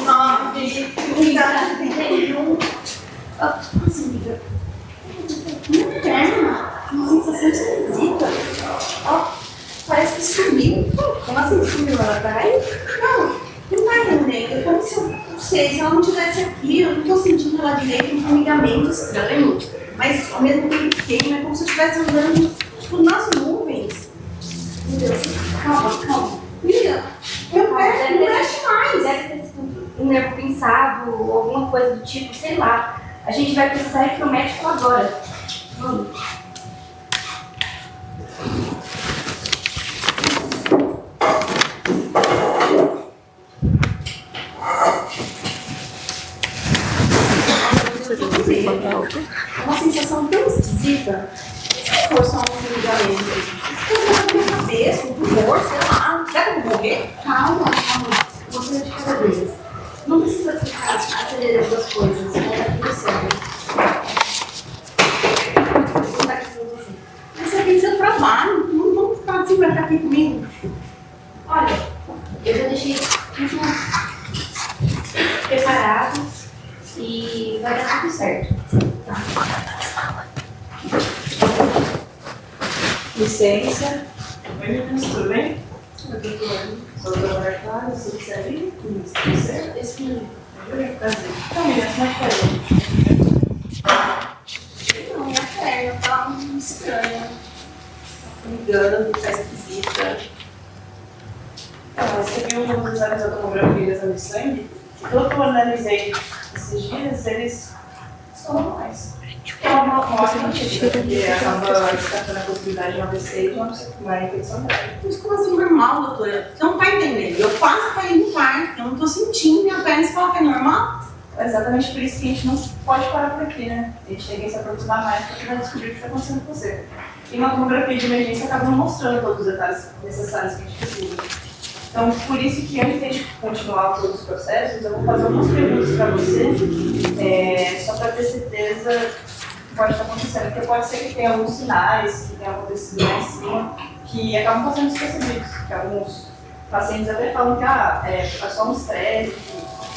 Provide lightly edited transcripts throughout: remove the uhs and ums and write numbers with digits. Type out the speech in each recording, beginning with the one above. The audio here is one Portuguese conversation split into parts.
9, 31. Nossa, amiga. Minha perna. Uma sensação esquisita. Ó, parece que sumiu. Como assim sumiu? Ela tá aí? Não tá indo, nega. Como se eu não sei, se ela não estivesse aqui, eu não tô sentindo ela direito, um formigamento estranho. Mas ao mesmo tempo queima, é como se eu estivesse andando tipo, nas nuvens. Meu Deus, calma. Amiga, meu pé não mexe mais. Deve ter sido um nervo pinçado ou alguma coisa do tipo, sei lá. A gente vai precisar ir pro médico agora. Vamos. É uma sensação tão esquisita. Se for só um ligamento, se for na minha cabeça, um tumor, sei lá. Será que eu vou morrer? Calma. Você de cada vez. Não precisa ficar acelerando as coisas. Vai dar tudo certo. Mas você tem seu trabalho. Não ficar assim pra ficar aqui comigo. Olha, eu já deixei tudo preparado e vai dar tudo certo. Licença. Oi, meninas, tudo bem? Eu tô sou a doutora Maria Clara, eu sou do CERI. Tudo certo? Esse menino. Prazer. Então, meninas, como é que tá aí? Não, minha perna tá estranha. Tá ligando, tá esquisita. Você viu os exames da tomografia e exame de sangue? Pelo que eu analisei esses dias, eles estão normais. É uma ótima notícia, porque acaba descartando a possibilidade de um AVC e de uma infecção grave. Mas como assim normal, doutora? Você não tá entendendo. Eu quase caí no quarto, eu não tô sentindo minha perna. Você fala que é normal? É exatamente por isso que a gente não pode parar por aqui, né? A gente tem que se aproximar mais para tentar descobrir o que está acontecendo com você. E uma tomografia de emergência acaba não mostrando todos os detalhes necessários que a gente precisa. Então, por isso que antes de continuar todos os processos, eu vou fazer algumas perguntas para você, só para ter certeza que pode estar acontecendo. Porque pode ser que tenha alguns sinais que tenham acontecido lá em cima que acabam passando despercebidos. Que alguns pacientes até falam que é só um estresse.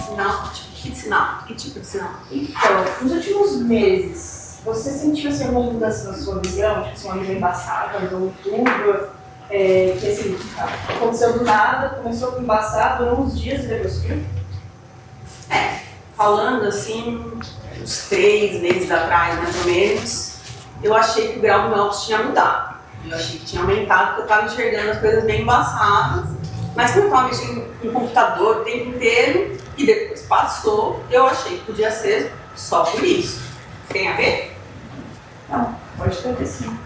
Sinal? Que sinal? Que tipo de sinal? Então, nos últimos meses, você sentiu assim, alguma mudança na sua visão? Tipo, assim, uma visão embaçada, ou turva? Que assim, aconteceu do nada, começou com embaçado, durou uns dias e depois viu? Falando assim, uns 3 meses atrás, mais ou menos, eu achei que o grau do meu óculos tinha mudado. Eu achei que tinha aumentado, porque eu estava enxergando as coisas bem embaçadas. Mas como eu estava mexendo no computador o tempo inteiro, e depois passou, eu achei que podia ser só por isso. Tem a ver? Não, pode ter sim.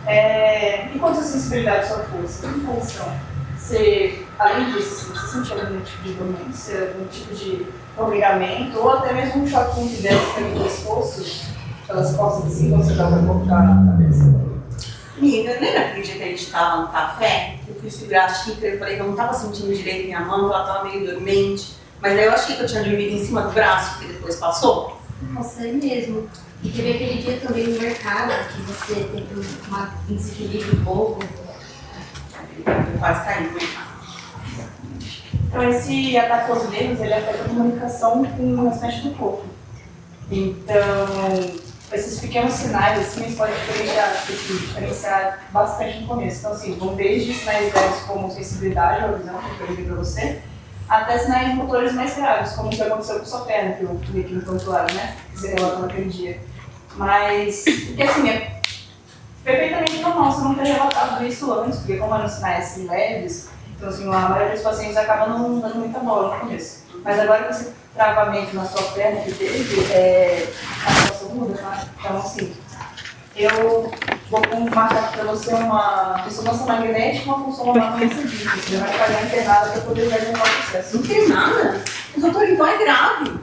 E quanto à sensibilidade da sua força? Como são? Você, além disso, você sentiu algum tipo de dormência, algum tipo de formigamento, ou até mesmo um choque de desse pelo pescoço, pelas costas assim, quando você estava a colocar na cabeça? Amiga, lembra aquele dia que a gente estava no café? Eu fui segurar a xícara e falei que eu não estava sentindo direito minha mão, que ela estava meio dormente. Mas daí eu achei que eu tinha dormido em cima do braço, que depois passou. Nossa, é mesmo. E teve aquele dia também no mercado que você teve um desequilíbrio um pouco. Eu quase caí no mercado. Então, esse ataque aos nervos, ele afeta a comunicação com o restante do corpo. Então, esses pequenos sinais, assim, eles podem diferenciar bastante no começo. Então, assim, vão desde sinais leves como sensibilidade ou visão, que eu falei para você, até sinais motores mais graves, como o que aconteceu com sua perna, que eu vi aqui no prontuário, né? Que você relatou naquele dia. Mas, porque assim, é perfeitamente normal você não ter relatado isso antes, porque como eram sinais assim, leves, então assim, a maioria dos pacientes acaba não dando muita bola no começo. Mas agora que esse travamento na sua perna que teve, a situação muda, tá? Então assim, eu vou marcar aqui para você uma ressonância magnética e uma função magnética. Você vai pagar internada para poder ver o processo. Não tem nada. O doutor Ivan é grave.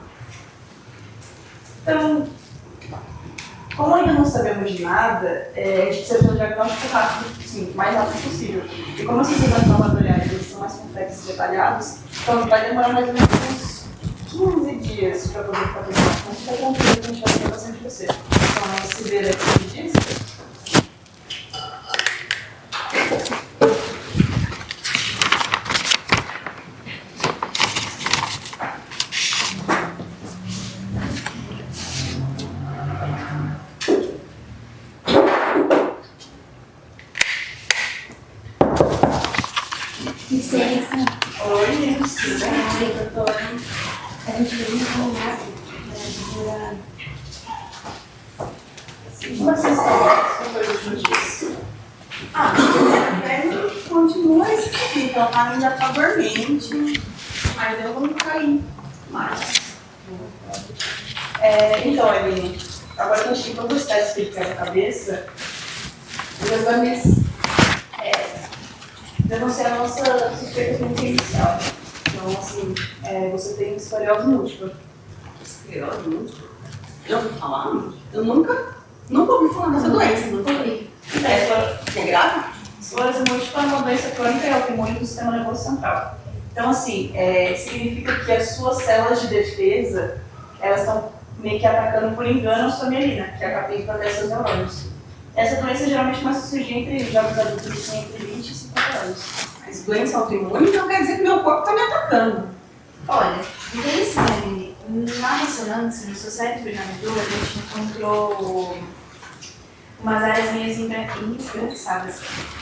Então, como ainda não sabemos de nada, a gente precisa de um diagnóstico rápido, sim, o mais rápido possível. E como esses exames laboratoriais eles são mais complexos e detalhados, então vai demorar mais ou menos uns 15 dias para poder fazer isso. Então fica tranquilo que a gente vai ter bastante de você. Então, se ver daqui 15 dias. Licença. Oi, tudo bem? Oi, doutora. A gente veio no combinado. Como vocês estão coisas do dia? Ah, a perna continua esquisita, ela ainda tá dormente, mas eu vou cair mais. Então, Eline, agora que a gente tem todos os testes que fica na cabeça, os exames denunciaram a nossa suspeita clínica inicial. Então, assim, você tem escoliose múltipla. Esclerose múltipla? Já ouviu falar? Eu nunca ouvi falar dessa doença, nunca ouvi. É grave? Esclerose múltipla é uma doença crônica e autoimune do sistema nervoso central. Então, assim, significa que as suas células de defesa, elas estão meio que atacando por engano a sua mielina, que é a capinha que protege seus neurônios. Essa doença geralmente começa a surgir entre jovens adultos que têm entre 20 e 50 anos. Mas doença autoimune então quer dizer que meu corpo está me atacando. Olha, interessante, na ressonância, no seu cérebro e na medula, a gente encontrou umas áreas meio esbranquiçadas,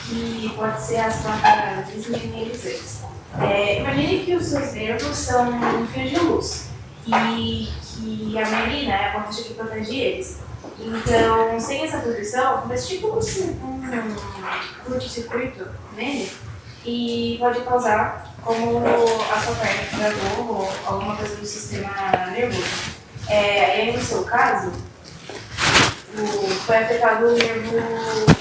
que pode ser as placas desmineralizantes. Imagine que os seus nervos são um fio de luz e que a mielina é a ponte que protege eles. Então, sem essa proteção, mas tipo um curto-circuito nele, e pode causar como a sua perna travou ou alguma coisa do sistema nervoso. E aí, no seu caso, foi afetado o nervo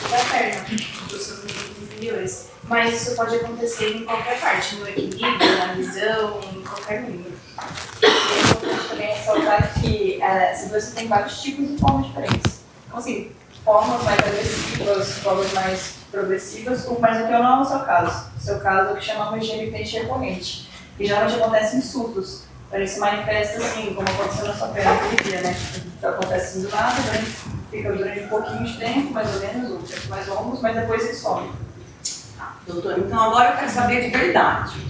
da perna, dos seus nervos inferiores. Mas isso pode acontecer em qualquer parte, no equilíbrio, na visão, em qualquer membro. É importante também ressaltar que essa doença tem vários tipos e formas diferentes. Então, assim, formas mais agressivas, formas mais progressivas, mas aqui não é o seu caso. O seu caso é o que chamamos de remitente recorrente, que geralmente acontece em surtos. Então, ele se manifesta assim, como aconteceu na sua perna naquele dia, né? Então, acontece do nada, fica durante um pouquinho de tempo, mais ou menos, ou tempos mais longos, mas depois ele some. Doutor, então agora eu quero saber de verdade.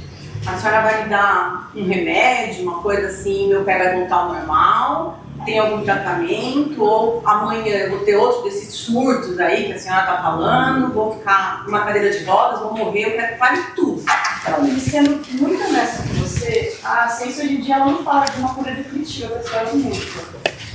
A senhora vai me dar um remédio, uma coisa assim, meu pé vai voltar ao normal? Tem algum tratamento? Ou amanhã eu vou ter outro desses surtos aí que a senhora está falando? Vou ficar numa cadeira de rodas, vou morrer, eu quero que fale tudo. Então, sendo muito honesta com você, a ciência hoje em dia ela não fala de uma cura definitiva para esclerose múltipla.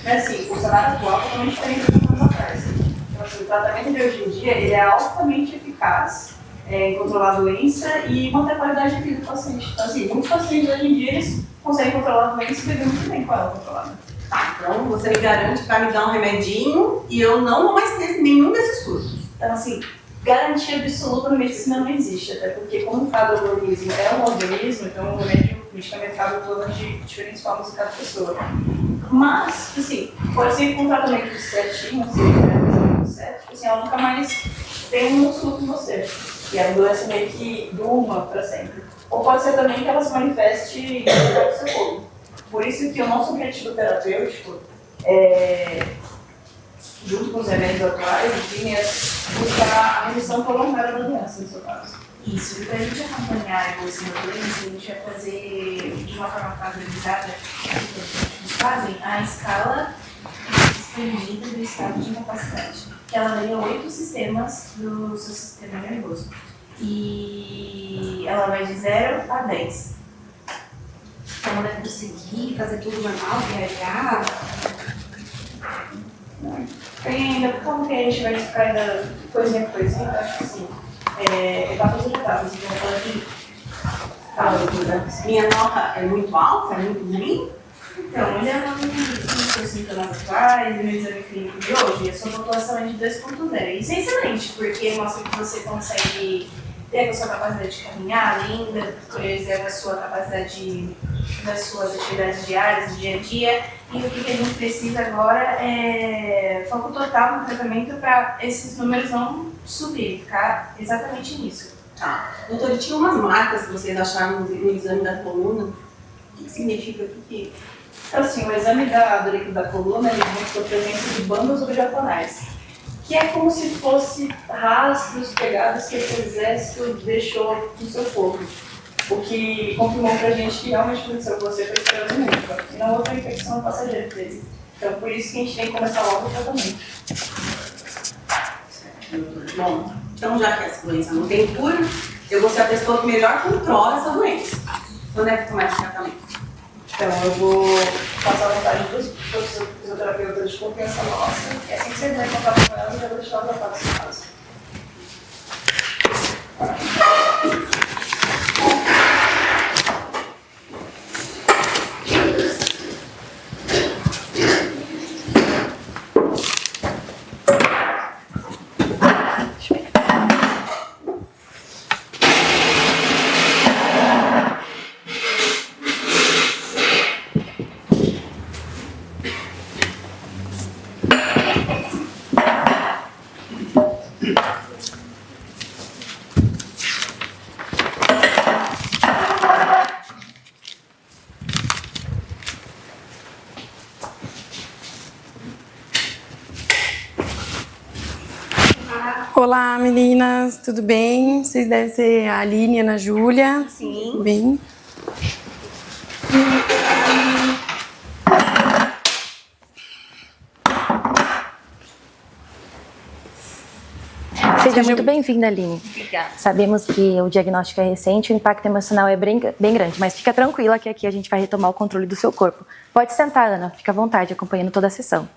Mas assim, o cenário atual é totalmente diferente do que anos atrás. Então, assim, o tratamento de hoje em dia ele é altamente eficaz em controlar a doença e manter a qualidade de vida do paciente. Então, assim, muitos pacientes hoje em dia eles conseguem controlar a doença e viver muito bem com ela controlada. Tá, então você me garante que vai me dar um remedinho e eu não vou mais ter nenhum desses surtos. Então, assim, garantia absoluta na medicina não existe, até porque como cada organismo é um organismo, então o remédio medicamentável atua de diferentes formas em cada pessoa. Mas, assim, pode ser com um tratamento certinho, certo, assim, ela nunca mais tem um surto em você. E a doença meio que durma para sempre. Ou pode ser também que ela se manifeste em do seu corpo. Por isso que o nosso objetivo terapêutico junto com os remédios atuais, enfim, é buscar a remissão prolongada da doença, no seu caso. Isso, e para a gente acompanhar a evolução da doença, a gente vai fazer de uma forma padronizada, que eles fazem, a escala expandida do estado de incapacidade, que ela varia 8 sistemas do seu sistema nervoso. E ela vai de 0 a 10. Então, ela vai conseguir fazer tudo normal, viajar. Tem ainda, como que a gente vai ficar ainda coisinha por coisinha, eu acho que assim, etapas por etapas, então eu vou falar aqui. Tá, doutora. Minha nota é muito alta, é muito ruim? Então, olhando os seus sintomas atuais e no exame clínico de hoje, a sua pontuação é de 2.0. Isso é excelente, porque mostra que você consegue ter a sua capacidade de caminhar ainda, preserva a sua capacidade das suas atividades diárias, do dia a dia. E o que a gente precisa agora é foco total no tratamento para esses números não subirem, ficar exatamente nisso. Tá. Doutora, tinha umas marcas que vocês acharam no exame da coluna. O que significa? Então, assim, o exame do líquido da coluna, ele mostrou a presença de bandas objecionais, que é como se fosse rastros, pegadas que esse exército deixou no seu corpo. O que confirmou pra gente que realmente aconteceu com você foi esclerose múltipla, e não outra infecção passageira dele. Então, por isso que a gente tem que começar logo o tratamento. Bom, então já que essa doença não tem cura, eu vou ser a pessoa que melhor controla essa doença. Quando é que começa o tratamento? Então, eu vou passar a vontade dos fisioterapeutas de confiança nossa, e assim que você vai contar com elas, eu já vou deixar ela tratar dos casos. Olá, meninas, tudo bem? Vocês devem ser a Aline e a Ana Júlia. Sim. Tudo bem? Seja muito bem-vinda, Aline. Obrigada. Sabemos que o diagnóstico é recente, o impacto emocional é bem grande, mas fica tranquila que aqui a gente vai retomar o controle do seu corpo. Pode sentar, Ana, fica à vontade, acompanhando toda a sessão.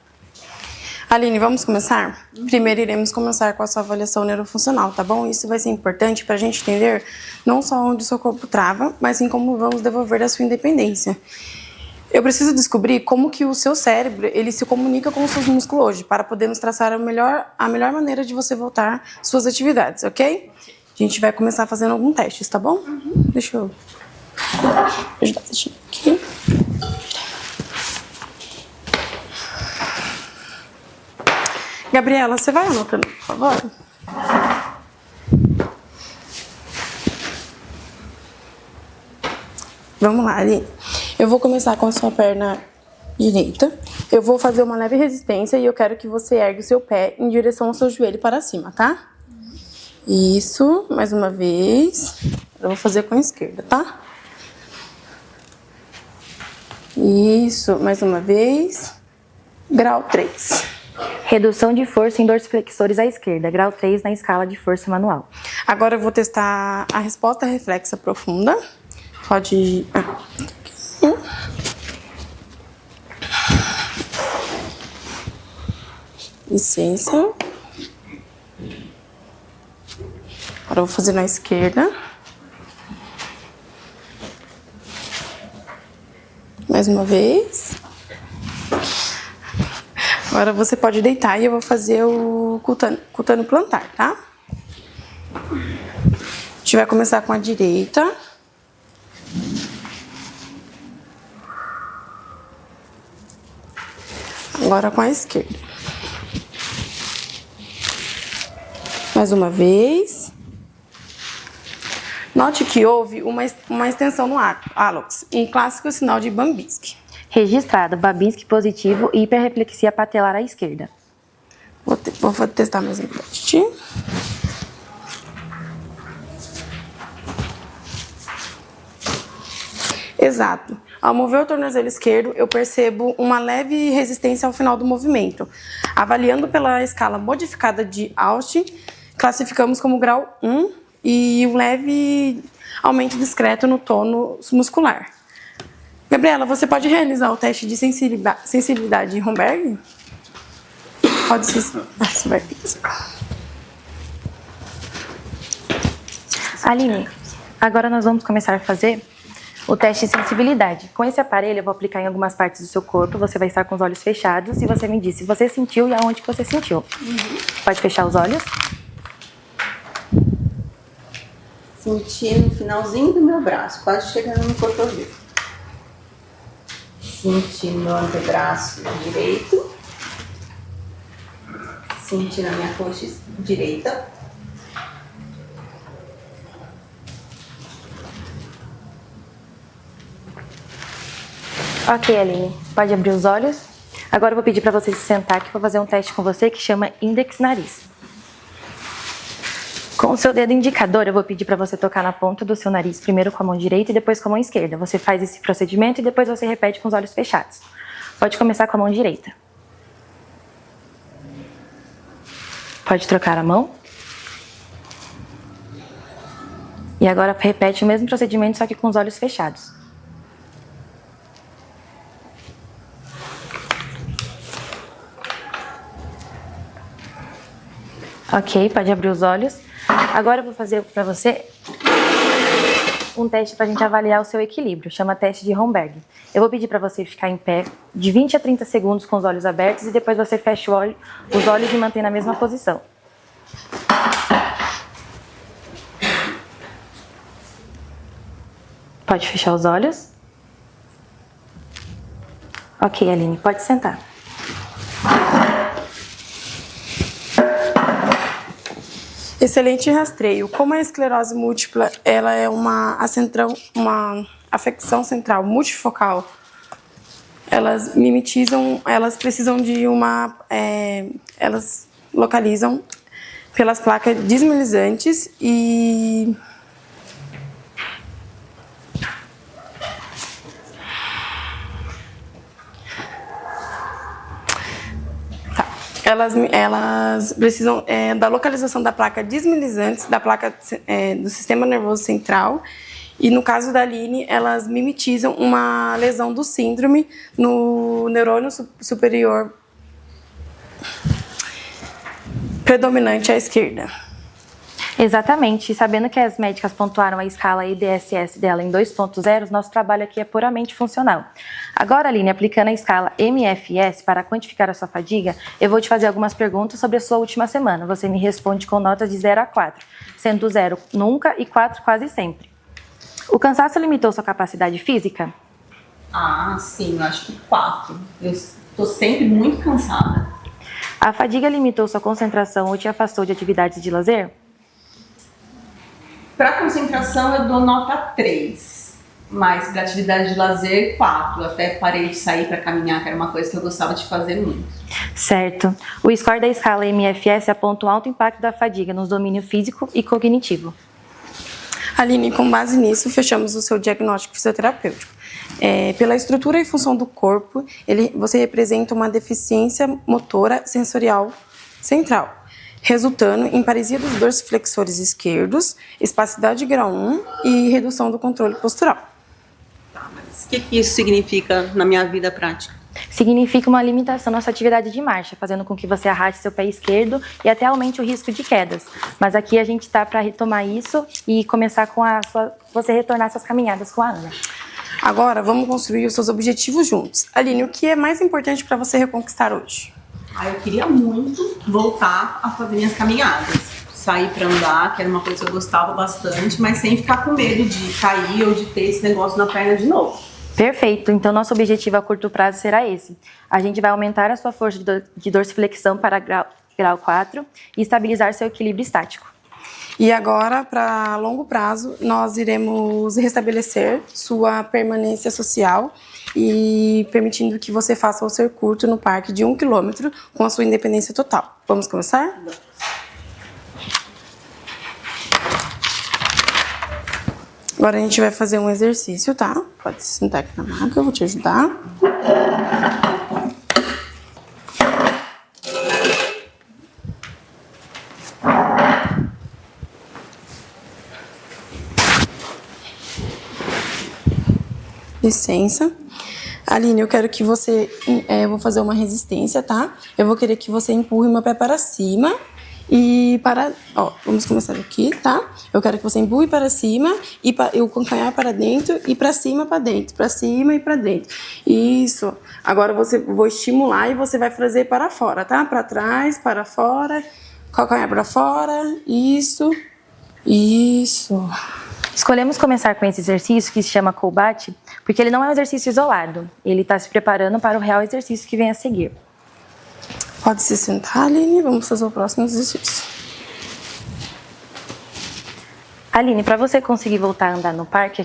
Aline, vamos começar? Primeiro iremos começar com a sua avaliação neurofuncional, tá bom? Isso vai ser importante para a gente entender não só onde o seu corpo trava, mas sim como vamos devolver a sua independência. Eu preciso descobrir como que o seu cérebro ele se comunica com os seus músculos hoje, para podermos traçar a melhor maneira de você voltar às suas atividades, ok? A gente vai começar fazendo alguns testes, tá bom? Deixa eu ajudar a aqui. Gabriela, você vai anotando, por favor? Vamos lá, Aline. Eu vou começar com a sua perna direita. Eu vou fazer uma leve resistência e eu quero que você ergue o seu pé em direção ao seu joelho para cima, tá? Isso, mais uma vez. Eu vou fazer com a esquerda, tá? Isso, mais uma vez. Grau 3. Redução de força em dorsiflexores à esquerda, grau 3 na escala de força manual. Agora eu vou testar a resposta reflexa profunda. Pode... Licença. Agora eu vou fazer na esquerda. Mais uma vez. Agora você pode deitar e eu vou fazer o cutâneo plantar, tá? A gente vai começar com a direita. Agora com a esquerda. Mais uma vez. Note que houve uma extensão no hálux, um clássico sinal de Babinski. Registrado, Babinski positivo e hiperreflexia patelar à esquerda. Vou testar mais um teste. Exato. Ao mover o tornozelo esquerdo, eu percebo uma leve resistência ao final do movimento. Avaliando pela escala modificada de Austin, classificamos como grau 1 e um leve aumento discreto no tônus muscular. Gabriela, você pode realizar o teste de sensibilidade de Romberg? Pode ser. Aline, agora nós vamos começar a fazer o teste de sensibilidade. Com esse aparelho eu vou aplicar em algumas partes do seu corpo, você vai estar com os olhos fechados e você me diz se você sentiu e aonde que você sentiu. Pode fechar os olhos. Senti no finalzinho do meu braço, quase chegando no cotovelo. Senti no antebraço direito. Senti na minha coxa direita. Ok, Aline, pode abrir os olhos. Agora eu vou pedir para você se sentar que eu vou fazer um teste com você que chama índex nariz. Com o seu dedo indicador, eu vou pedir para você tocar na ponta do seu nariz, primeiro com a mão direita e depois com a mão esquerda. Você faz esse procedimento e depois você repete com os olhos fechados. Pode começar com a mão direita. Pode trocar a mão. E agora repete o mesmo procedimento, só que com os olhos fechados. Ok, pode abrir os olhos. Agora eu vou fazer para você um teste para a gente avaliar o seu equilíbrio. Chama teste de Romberg. Eu vou pedir para você ficar em pé de 20 a 30 segundos com os olhos abertos e depois você fecha os olhos e mantém na mesma posição. Pode fechar os olhos. Ok, Aline, pode sentar. Excelente rastreio. Como a esclerose múltipla, ela é uma afecção central multifocal, elas mimetizam, elas precisam de elas localizam pelas placas desmielinizantes e elas precisam da localização da placa desmielinizante, da placa do sistema nervoso central, e no caso da Aline, elas mimetizam uma lesão do síndrome no neurônio superior predominante à esquerda. Exatamente. E sabendo que as médicas pontuaram a escala IDSS dela em 2.0, nosso trabalho aqui é puramente funcional. Agora, Aline, aplicando a escala MFS para quantificar a sua fadiga, eu vou te fazer algumas perguntas sobre a sua última semana. Você me responde com notas de 0 a 4, sendo 0 nunca e 4 quase sempre. O cansaço limitou sua capacidade física? Ah, sim, eu acho que 4. Eu estou sempre muito cansada. A fadiga limitou sua concentração ou te afastou de atividades de lazer? Para concentração eu dou nota 3, mas para atividade de lazer 4. Eu até parei de sair para caminhar, que era uma coisa que eu gostava de fazer muito. Certo. O score da escala MFS aponta um alto impacto da fadiga nos domínios físico e cognitivo. Aline, com base nisso, fechamos o seu diagnóstico fisioterapêutico. Pela estrutura e função do corpo, você representa uma deficiência motora sensorial central, resultando em paresia dos dorsiflexores esquerdos, espasticidade grau 1 e redução do controle postural. Tá, mas o que isso significa na minha vida prática? Significa uma limitação na sua atividade de marcha, fazendo com que você arraste seu pé esquerdo e até aumente o risco de quedas. Mas aqui a gente está para retomar isso e começar com você retornar suas caminhadas com a Ana. Agora, vamos construir os seus objetivos juntos. Aline, o que é mais importante para você reconquistar hoje? Eu queria muito voltar a fazer minhas caminhadas. Sair para andar, que era uma coisa que eu gostava bastante, mas sem ficar com medo de cair ou de ter esse negócio na perna de novo. Perfeito, então nosso objetivo a curto prazo será esse. A gente vai aumentar a sua força de dorsiflexão para grau 4 e estabilizar seu equilíbrio estático. E agora, para longo prazo, nós iremos restabelecer sua permanência social e permitindo que você faça o seu curto no parque de 1 km com a sua independência total. Vamos começar? Agora a gente vai fazer um exercício, tá? Pode se sentar aqui na maca, eu vou te ajudar. Licença. Aline, eu quero que você... eu vou fazer uma resistência, tá? Eu vou querer que você empurre meu pé para cima e para... vamos começar aqui, tá? Eu quero que você empurre para cima e o calcanhar para dentro e para cima para dentro. Para cima e para dentro. Isso. Agora vou estimular e você vai fazer para fora, tá? Para trás, para fora. Calcanhar para fora. Isso. Isso. Escolhemos começar com esse exercício que se chama Combate, porque ele não é um exercício isolado. Ele está se preparando para o real exercício que vem a seguir. Pode se sentar, Aline. Vamos fazer o próximo exercício. Aline, para você conseguir voltar a andar no parque,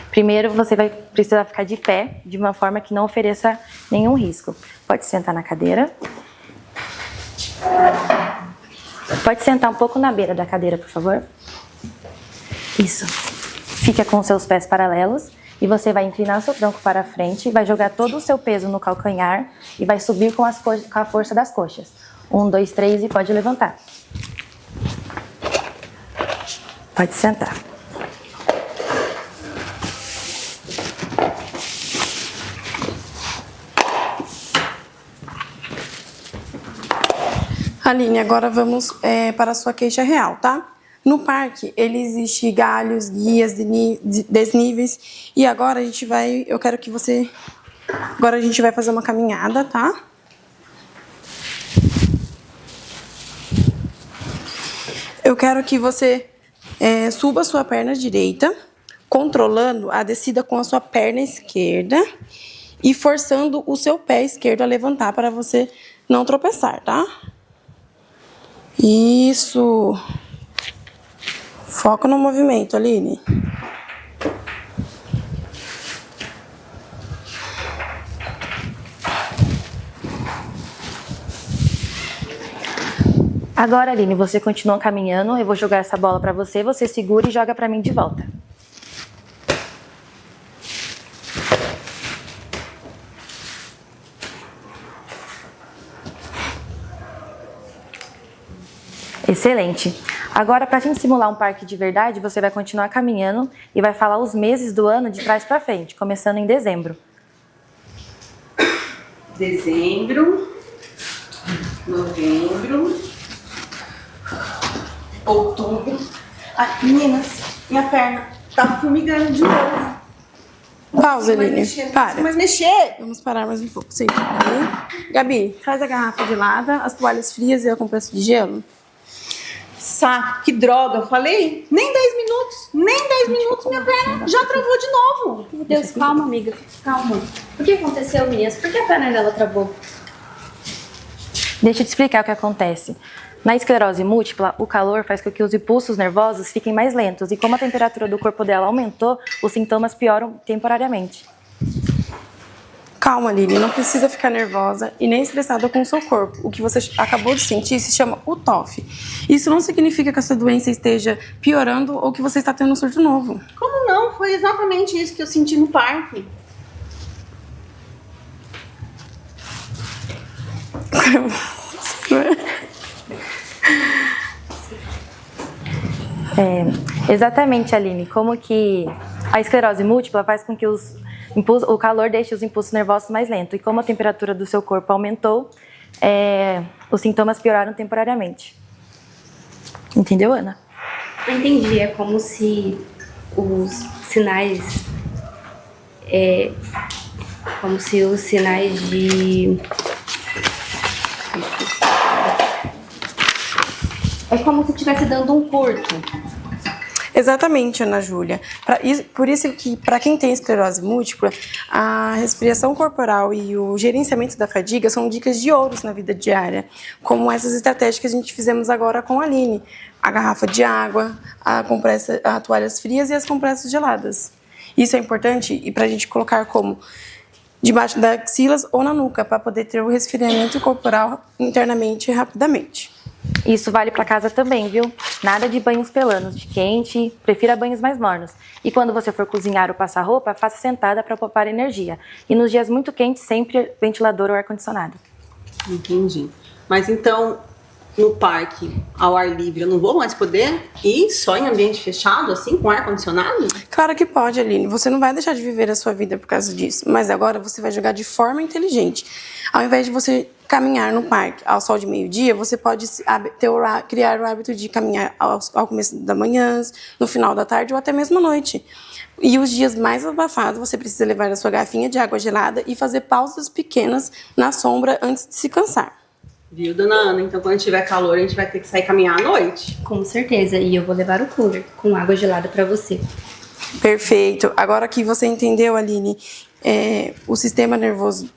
primeiro você vai precisar ficar de pé, de uma forma que não ofereça nenhum risco. Pode sentar na cadeira. Pode sentar um pouco na beira da cadeira, por favor. Isso. Fica com seus pés paralelos e você vai inclinar seu tronco para frente, vai jogar todo o seu peso no calcanhar e vai subir com a força das coxas. 1, 2, 3 e pode levantar. Pode sentar. Aline, agora vamos para a sua queixa real, tá? No parque, ele existe galhos, guias, desníveis. E agora eu quero que você... Agora a gente vai fazer uma caminhada, tá? Eu quero que você suba a sua perna direita, controlando a descida com a sua perna esquerda e forçando o seu pé esquerdo a levantar para você não tropeçar, tá? Isso. Foca no movimento, Aline. Agora, Aline, você continua caminhando. Eu vou jogar essa bola pra você. Você segura e joga pra mim de volta. Excelente. Agora, para a gente simular um parque de verdade, você vai continuar caminhando e vai falar os meses do ano de trás para frente, começando em dezembro. Dezembro, novembro, outubro. Ai, meninas, minha perna tá formigando de novo. Pausa, Aline. Para. Mas mexer! Vamos parar mais um pouco. Sente aí. Gabi, traz a garrafa de lava, as toalhas frias e a compressa de gelo. Saco, que droga, eu falei? Nem 10 minutos, nem 10 minutos, minha perna já travou de novo. Meu Deus, calma, amiga. Calma. O que aconteceu, meninas? Por que a perna dela travou? Deixa eu te explicar o que acontece. Na esclerose múltipla, o calor faz com que os impulsos nervosos fiquem mais lentos e como a temperatura do corpo dela aumentou, os sintomas pioram temporariamente. Calma, Aline, não precisa ficar nervosa e nem estressada com o seu corpo. O que você acabou de sentir se chama UTOF. Isso não significa que a sua doença esteja piorando ou que você está tendo um surto novo. Como não? Foi exatamente isso que eu senti no parque. Exatamente, Aline. Como que a esclerose múltipla faz com que o calor deixe os impulsos nervosos mais lentos. E como a temperatura do seu corpo aumentou, os sintomas pioraram temporariamente. Entendeu, Ana? Eu entendi. É como se os sinais... como se os sinais de... É como se estivesse dando um curto. Exatamente, Ana Júlia. Por isso que, para quem tem esclerose múltipla, a respiração corporal e o gerenciamento da fadiga são dicas de ouros na vida diária, como essas estratégias que a gente fizemos agora com a Aline. A garrafa de água, a toalhas frias e as compressas geladas. Isso é importante e para a gente colocar como debaixo das axilas ou na nuca, para poder ter o resfriamento corporal internamente e rapidamente. Isso vale para casa também, viu? Nada de banhos pelanos, de quente, prefira banhos mais mornos. E quando você for cozinhar ou passar roupa, faça sentada para poupar energia. E nos dias muito quentes, sempre ventilador ou ar-condicionado. Entendi. Mas então, no parque, ao ar livre, eu não vou mais poder ir só em ambiente fechado, assim, com ar-condicionado? Claro que pode, Aline. Você não vai deixar de viver a sua vida por causa disso. Mas agora você vai jogar de forma inteligente. Ao invés de você caminhar no parque ao sol de meio-dia, você pode criar o hábito de caminhar ao começo da manhã, no final da tarde ou até mesmo à noite. E os dias mais abafados, você precisa levar a sua garrafinha de água gelada e fazer pausas pequenas na sombra antes de se cansar. Viu, dona Ana? Então, quando tiver calor, a gente vai ter que sair caminhar à noite. Com certeza. E eu vou levar o cooler com água gelada para você. Perfeito. Agora que você entendeu, Aline, o sistema nervoso...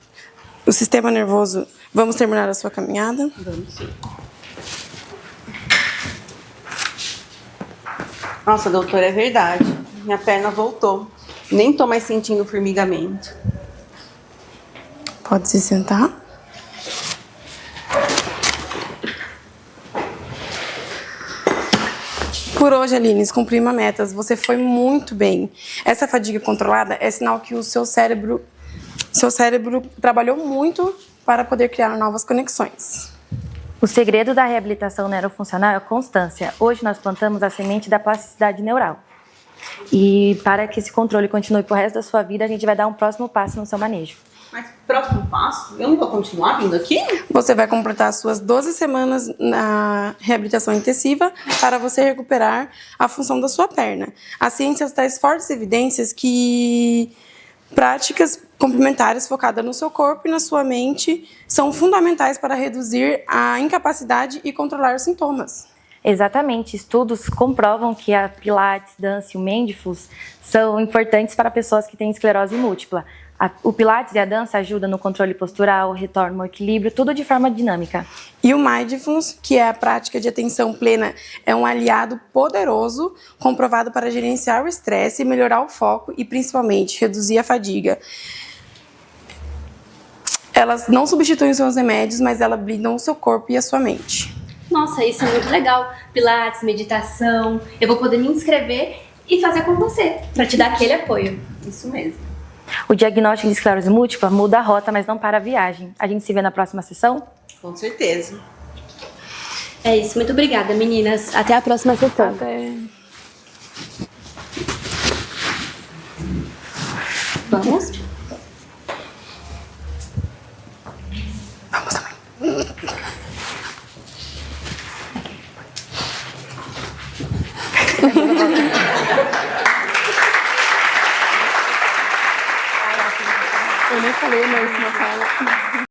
Vamos terminar a sua caminhada? Vamos sim. Nossa, doutora, é verdade. Minha perna voltou. Nem tô mais sentindo formigamento. Pode se sentar. Por hoje, Aline, cumpri uma meta. Você foi muito bem. Essa fadiga controlada é sinal que o seu cérebro trabalhou muito para poder criar novas conexões. O segredo da reabilitação neurofuncional é a constância. Hoje nós plantamos a semente da plasticidade neural. E para que esse controle continue pro resto da sua vida, a gente vai dar um próximo passo no seu manejo. Mas próximo passo, eu não vou continuar vindo aqui? Você vai completar as suas 12 semanas na reabilitação intensiva para você recuperar a função da sua perna. A ciência traz fortes evidências que práticas complementares focadas no seu corpo e na sua mente são fundamentais para reduzir a incapacidade e controlar os sintomas. Exatamente, estudos comprovam que a Pilates, dança e o Mindfulness são importantes para pessoas que têm esclerose múltipla. O Pilates e a dança ajudam no controle postural, retorno ao equilíbrio, tudo de forma dinâmica. E o Mindfulness, que é a prática de atenção plena, é um aliado poderoso, comprovado para gerenciar o estresse, melhorar o foco e, principalmente, reduzir a fadiga. Elas não substituem os seus remédios, mas elas blindam o seu corpo e a sua mente. Nossa, isso é muito legal. Pilates, meditação. Eu vou poder me inscrever e fazer com você, para te dar aquele apoio. Isso mesmo. O diagnóstico de esclerose múltipla muda a rota, mas não para a viagem. A gente se vê na próxima sessão? Com certeza. É isso, muito obrigada, meninas. Até a próxima sessão. Até... Vamos? Vamos também. Eu nem falei, mas não fala.